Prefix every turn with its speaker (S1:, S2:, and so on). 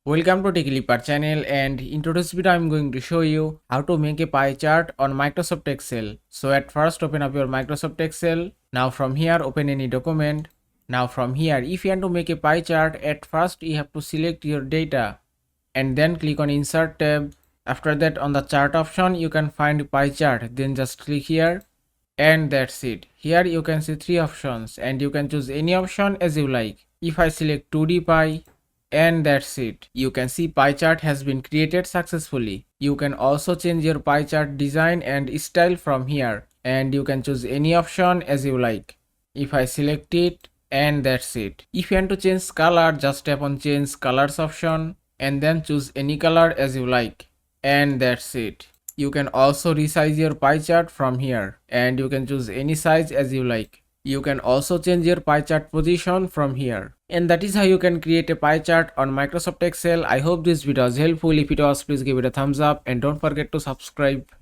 S1: Welcome to TechLeaper channel, and in today's video I'm going to show you how to make a pie chart on Microsoft Excel. So at first open up your Microsoft Excel. Now from here open any document. Now from here if you want to make a pie chart, at first you have to select your data and then click on Insert tab. After that on the chart option you can find pie chart, then just click here and that's it. Here you can see three options and you can choose any option as you like. If I select 2D pie, and that's it. You can see pie chart has been created successfully. You can also change your pie chart design and style from here and you can choose any option as you like. If I select it, and that's it. If you want to change color, just tap on change colors option and then choose any color as you like, and that's it. You can also resize your pie chart from here and you can choose any size as you like. You can also change your pie chart position from here. And that is how you can create a pie chart on Microsoft Excel. I hope this video was helpful. If it was, please give it a thumbs up and don't forget to subscribe.